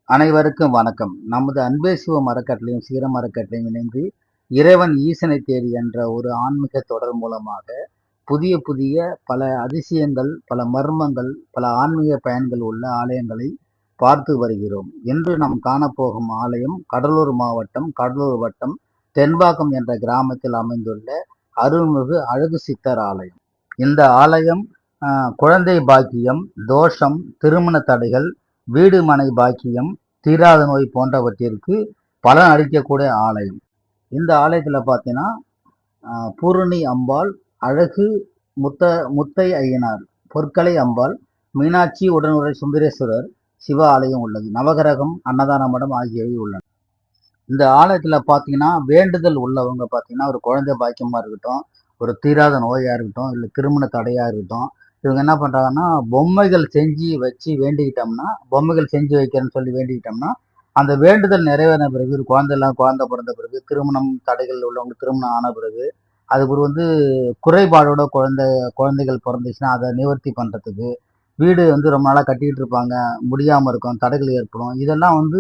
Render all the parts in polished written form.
அனைவருக்கும் வணக்கம். நமது அன்பே சிவம் அறக்கட்டளையும் சீரம் அறக்கட்டளையும் இணைந்து இறைவன் ஈசனை தேடி என்ற ஒரு ஆன்மீக தொடர் மூலமாக புதிய புதிய பல அதிசயங்கள், பல மர்மங்கள், பல ஆன்மீக பயன்கள் உள்ள ஆலயங்களை பார்த்து வருகிறோம். இன்று நாம் காணப்போகும் ஆலயம் கடலூர் மாவட்டம், கடலூர் வட்டம், தென்பாக்கம் என்ற கிராமத்தில் அமைந்துள்ள அருள்மிகு அழகு சித்தர் ஆலயம். இந்த ஆலயம் குழந்தை பாக்கியம், தோஷம், திருமண தடைகள், வீடு மனை பாக்கியம், தீராத நோய் போன்றவற்றிற்கு பலன் அளிக்கக்கூடிய ஆலயம். இந்த ஆலயத்தில் பார்த்தீங்கன்னா பூரணி அம்பாள், அழகு முத்தை ஐயனார், பொற்கலை அம்பாள், மீனாட்சி உடனுரை சுந்தரேஸ்வரர் சிவ ஆலயம் உள்ளது. நவகிரகம், அன்னதான மடம் ஆகியவை உள்ளன. இந்த ஆலயத்தில் பார்த்தீங்கன்னா வேண்டுதல் உள்ளவங்க பார்த்தீங்கன்னா ஒரு குழந்தை பாக்கியமாக இருக்கட்டும், ஒரு தீராத நோயாக இருக்கட்டும், இல்லை திருமண தடையாக இருக்கட்டும், இவங்க என்ன பண்ணுறாங்கன்னா பொம்மைகள் செஞ்சு வச்சு வேண்டிக்கிட்டோம்னா, பொம்மைகள் செஞ்சு வைக்கிறேன்னு சொல்லி வேண்டிக்கிட்டோம்னா, அந்த வேண்டுதல் நிறைவேறின பிறகு குழந்தை பிறந்த பிறகு, திருமணம் தடைகள் உள்ளவங்க திருமணம் ஆன பிறகு, அதுக்கு குறைபாடோட குழந்தைகள் பிறந்துச்சுன்னா அதை நிவர்த்தி பண்ணுறதுக்கு, வீடு ரொம்ப நாளாக கட்டிக்கிட்டு இருப்பாங்க, முடியாமல் இருக்கும், தடைகள் ஏற்படும், இதெல்லாம்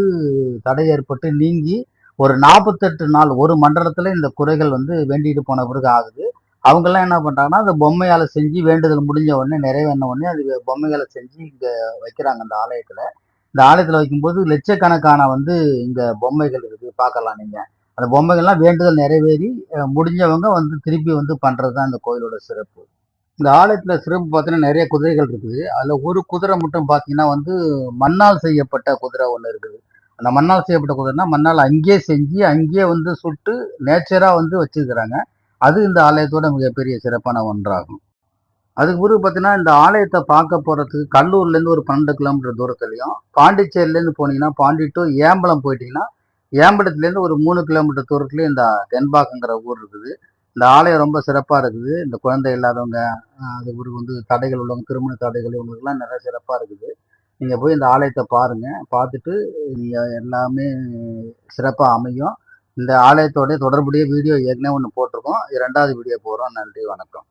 தடை ஏற்பட்டு நீங்கி ஒரு 48 நாள் ஒரு மண்டலத்தில் இந்த குறைகள் வேண்டிட்டு போன பிறகு ஆகுது. அவங்கெல்லாம் என்ன பண்ணுறாங்கன்னா அந்த பொம்மையால் செஞ்சு வேண்டுதல் முடிஞ்ச உடனே நிறைவேறின உடனே அது பொம்மைகளை செஞ்சு இங்கே வைக்கிறாங்க. இந்த ஆலயத்தில் வைக்கும்போது லட்சக்கணக்கான இங்கே பொம்மைகள் இருக்குது, பார்க்கலாம் நீங்கள். அந்த பொம்மைகள்லாம் வேண்டுதல் நிறைவேறி முடிஞ்சவங்க திருப்பி பண்ணுறது தான் இந்த கோயிலோட சிறப்பு. இந்த ஆலயத்தில் சிறப்பு பார்த்தீங்கன்னா நிறைய குதிரைகள் இருக்குது. அதில் ஒரு குதிரை மட்டும் பார்த்தீங்கன்னா மண்ணால் செய்யப்பட்ட குதிரை ஒன்று இருக்குது. அந்த மண்ணால் செய்யப்பட்ட குதிரைனா மண்ணால் அங்கேயே செஞ்சு அங்கேயே சுட்டு நேச்சராக வச்சுருக்கிறாங்க. அது இந்த ஆலயத்தோட மிகப்பெரிய சிறப்பான ஒன்றாகும். அதுக்கு பிறகு பார்த்தீங்கன்னா இந்த ஆலயத்தை பார்க்க போகிறதுக்கு கடலூர்லேருந்து ஒரு 12 கிலோமீட்டர் தூரத்துலையும், பாண்டிச்சேரியிலேருந்து போனீங்கன்னா பாண்டி டு ஏம்பலம் போயிட்டீங்கன்னா ஏம்பலத்துலேருந்து ஒரு 3 கிலோமீட்டர் தூரத்துலேயும் இந்த தென்பாக்கங்கிற ஊர் இருக்குது. இந்த ஆலயம் ரொம்ப சிறப்பாக இருக்குது. இந்த குழந்தை இல்லாதவங்க, அது பிறகு தடைகள் உள்ளவங்க, திருமண தடைகள் இவங்களுக்குலாம் நிறைய சிறப்பாக இருக்குது. நீங்கள் போய் இந்த ஆலயத்தை பாருங்கள், பார்த்துட்டு நீங்கள் எல்லாமே சிறப்பாக அமையும். இந்த ஆலயத்தோடைய தொடர்புடைய வீடியோ ஏற்கனவே ஒன்று போட்டிருக்கோம், 2வது வீடியோ போகிறோம். நன்றி, வணக்கம்.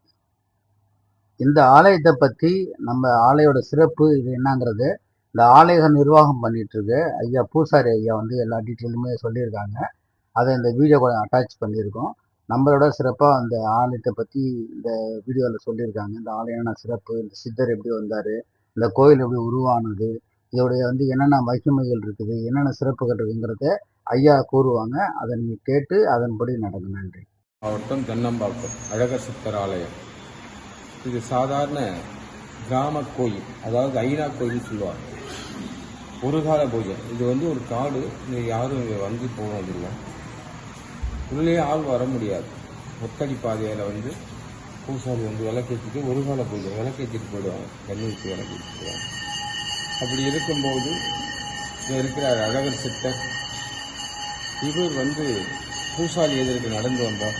இந்த ஆலயத்தை பற்றி நம்ம ஆலயோட சிறப்பு இது என்னங்கிறது இந்த ஆலய நிர்வாகம் பண்ணிட்டு இருக்கு ஐயா பூசாரி ஐயா எல்லா டீட்டெயிலுமே சொல்லியிருக்காங்க. அதை இந்த வீடியோ கூட அட்டாச் பண்ணியிருக்கோம். நம்மளோட சிறப்பாக அந்த ஆலயத்தை பற்றி இந்த வீடியோவில் சொல்லியிருக்காங்க. இந்த ஆலயான சிறப்பு, இந்த சித்தர் எப்படி வந்தார், இந்த கோயில் எப்படி உருவானது, இதோடைய என்னென்ன மகிமைகள் இருக்குது, என்னென்ன சிறப்புகள் இருக்குங்கிறத ஐயா கூறுவாங்க. அதை நீங்கள் கேட்டு அதன்படி நடங்க. நன்றி. மாவட்டம் தென்னம்பாக்கம் அழகர் சித்தர் ஆலயம். இது சாதாரண கிராம கோயில், அதாவது ஐநா கோயில் சொல்லுவாங்க. ஒரு கால பூஜை. இது ஒரு காடு, இங்கே யாரும் இங்கே போனதில்லை. உள்ளே ஆள் வர முடியாது. ஒத்தடி பாதையில் பூசாரி விளக்கேற்றிட்டு ஒரு கால பூஜை விளக்கேற்றிட்டு போயிடுவாங்க, தண்ணி ஊற்றி விளக்கேற்றிட்டு போயிடுவாங்க. அப்படி இருக்கும்போது இங்கே இருக்கிறார் அழகர் சித்தர். இவர் பூசாரி எதிர்க்கு நடந்து வந்தார்.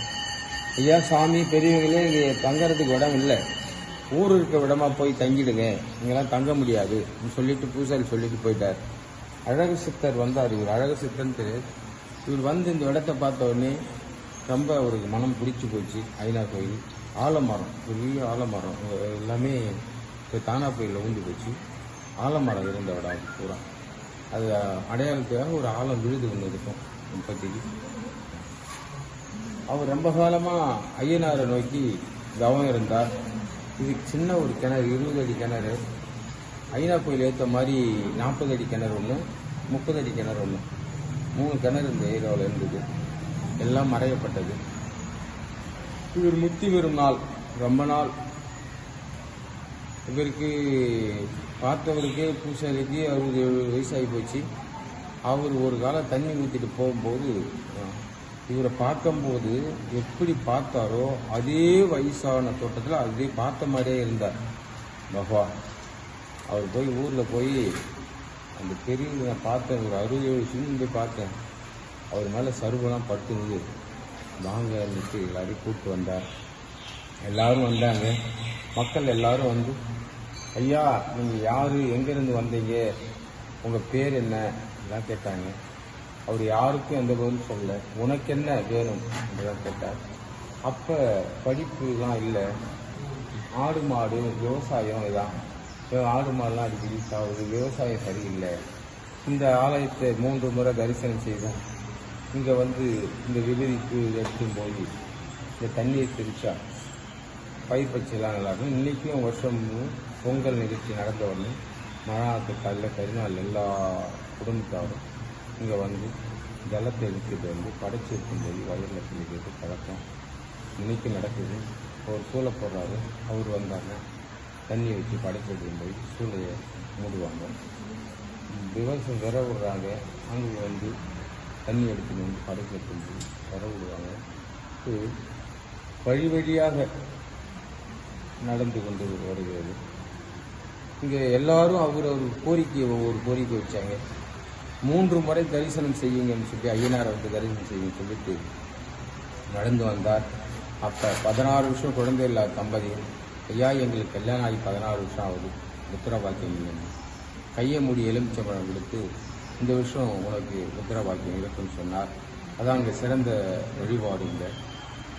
ஐயா சாமி, பெரியவங்களே இங்கே தங்கறதுக்கு இடம் இல்லை, ஊர் இருக்க விடமா போய் தங்கிடுங்க, இங்கெல்லாம் தங்க முடியாது சொல்லிட்டு பூசாரி சொல்லிட்டு போயிட்டார். அழகு சித்தர் வந்தார். இவர் அழகு சித்தன்ட்டு இவர் இந்த இடத்த பார்த்த உடனே ரொம்ப அவருக்கு மனம் பிடிச்சி போச்சு. ஐநா கோயில் ஆலமரம், பெரிய ஆலமரம், எல்லாமே தானா கோயிலில் ஊந்து போச்சு. ஆலமரம் இருந்த இடம் பூரா அது அடையாளத்துக்காக ஒரு ஆலம் விழுது ஒன்று இருக்கும் இப்போதைக்கு. அவர் ரொம்ப காலமாக ஐயனாரை நோக்கி கவனம் இருந்தார். இது சின்ன ஒரு கிணறு, 20 அடி கிணறு. ஐநா கோயில் ஏற்ற மாதிரி 40 அடி கிணறு ஒன்று, 30 அடி கிணறு ஒன்று, 3 கிணறு இந்த ஏரியாவில் இருந்தது. எல்லாம் மறையப்பட்டது. இவர் முத்தி வரும் நாள், ரொம்ப நாள் இவருக்கு பார்த்தவருக்கே பூசாரிக்கு 67 வயசாகி போச்சு. அவர் ஒரு காலம் தண்ணி ஊற்றிட்டு போகும்போது இவரை பார்க்கும்போது எப்படி பார்த்தாரோ அதே வயசான தோட்டத்தில் அதே பார்த்த மாதிரியே இருந்தார் பகவான். அவர் போய் ஊரில் போய் அந்த பெரியவங்க நான் பார்த்தேன், ஒரு 67 வயசுன்னு போய் பார்த்தேன். அவர் மேலே சருவெல்லாம் படுத்துனது. வாங்க இருந்துச்சு, எல்லாரையும் கூப்பிட்டு வந்தார். எல்லாரும் வந்தாங்க. மக்கள் எல்லாரும் ஐயா நீங்கள் யார், எங்கேருந்து வந்தீங்க, உங்கள் பேர் என்ன எல்லாம் கேட்டாங்க. அவர் யாருக்கும் எந்த பதிலும் சொல்ல. உனக்கு என்ன வேணும் என்றுதான் கேட்டார். அப்போ படிப்புலாம் இல்லை, ஆடு மாடு விவசாயம் இதான். ஆடு மாடுலாம் அடிக்கடி சாகுது, விவசாயம் சரியில்லை, இந்த ஆலயத்தை 3 முறை தரிசனம் செய்தோம். இங்கே வந்து இந்த விபூதிக்கு எடுத்தும் போய் இந்த தண்ணியை தெளிச்சா பயிர் பச்சைலாம் நல்லாயிருக்கும். இன்றைக்கும் வருஷம் பொங்கல் நிகழ்ச்சி நடந்த உடனே மறுநாள் காலையில் கரிநாள் எல்லா குடும்பத்தாரும் இங்கே வந்து ஜலத்தை எடுத்துகிட்டு வந்து படைச்சி இருக்கும்போது வயலில் சொல்லிக்கிட்டு பழக்கம் இன்னைக்கு நடக்குது. ஒரு சூளை போடுறாரு, அவர் வந்தாங்க, தண்ணி வச்சு படைச்சிட்டு போய் சூளையை மூடுவாங்க. விவசாயம் விர விடுறாங்க, அங்கே வந்து தண்ணி எடுத்துன்னு வந்து படைச்சிட்டு போய் விர விடுவாங்க. இது வழி வழியாக நடந்து கொண்டு வருகிறது. இங்கே எல்லாரும் அவர் கோரிக்கையை ஒவ்வொரு கோரிக்கை வச்சாங்க. 3 முறை தரிசனம் செய்யுங்கன்னு சொல்லி ஐயனாரை வந்து தரிசனம் செய்யுங்கன்னு சொல்லிட்டு நடந்து வந்தார். அப்போ 16 வருஷம் குழந்தை இல்லாத தம்பதி, ஐயா எங்களுக்கு கல்யாணம் ஆகி 16 வருஷம் ஆகுது, புத்திர பாக்கியம் இல்லைன்னு கையை மூடி எலுமிச்சம்பழம் கொடுத்து இந்த வருஷம் உனக்கு புத்திர பாக்கியம் இருக்குன்னு சொன்னார். அதான் அங்கே சிறந்த வழிபாடு. இந்த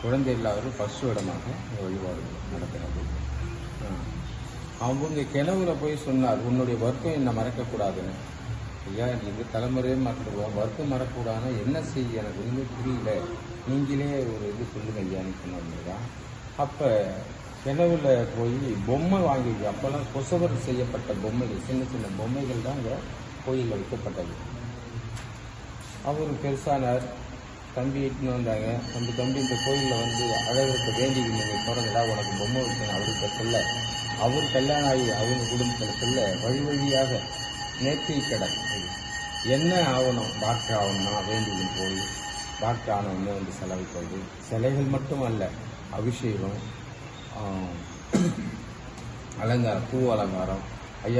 குழந்தை இல்லாத ஃபர்ஸ்ட் இடமாக இந்த வழிபாடு நடக்கிறது. அவங்க கிணவுல போய் சொன்னார், உன்னுடைய வர்க்கம் என்னை மறக்கக்கூடாதுன்னு. ஐயா எங்கள் தலைமுறையே மறந்துடுவோம், வர்க்கம் மறக்கக்கூடாதுன்னா என்ன செய்ய எனக்கு ஒன்றுமே புரியல, நீங்களே ஒரு இது சொல்லுங்க ஐயான்னு சொன்னாங்க. அப்போ கிணவுல போய் பொம்மை வாங்கி, அப்போல்லாம் கொசவர் செய்யப்பட்ட பொம்மைகள், சின்ன சின்ன பொம்மைகள் தான் இங்கே கோயிலில் வைக்கப்பட்டது. அவர் பெருசானார், தம்பி இட்டுன்னு வந்தாங்க. தம்பி இந்த கோயிலில் வந்து அழகருக்கு வேண்டிக்கு நீங்கள் போகிறதா உனக்கு பொம்மை வைக்கணும் அவருக்கு சொல்ல, அவர் கல்யாணம் ஆகி அவங்க குடும்பத்தில் சொல்ல வழி வழியாக நேர்த்தி கடை என்ன ஆகணும், டாக்டர் ஆகணும்னா வேண்டியும் போய் டாக்டர் ஆனவொன்னே வந்து செலவிக்கிறது. சிலைகள் மட்டும் அல்ல, அபிஷேகம், அலங்காரம், பூ அலங்காரம்,